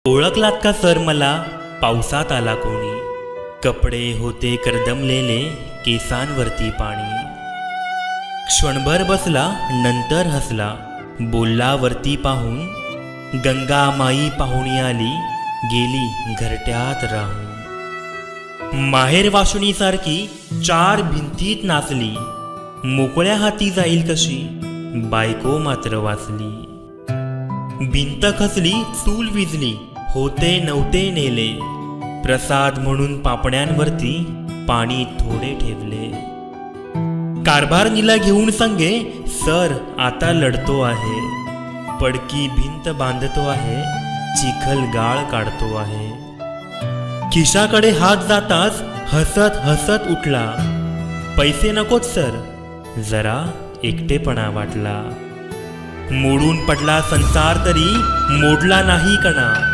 ओळखलात का सर मला पावसात आला कोणी, कपडे होते करदमलेले केसांवरती पाणी. क्षणभर बसला नंतर हसला, बोलला वरती पाहून, गंगा माई पाहुणी आली गेली घरट्यात राहून. माहेर वाशुणीसारखी चार भिंतीत नाचली, मोकळ्या हाती जाईल कशी बायको मात्र वाचली. भिंत खचली चूल विजली होते नव्हते नेले, प्रसाद म्हणून पापण्यांवरती पाणी थोडे ठेवले. कारभारणीला घेऊन संगे सर आता लढतो आहे, पडकी भिंत बांधतो आहे, चिखल गाळ काढतो आहे. खिशाकडे हात जाताच हसत हसत उठला, पैसे नकोत सर जरा एकटेपणा वाटला. मोडून पडला संसार तरी मोडला नाही कणा,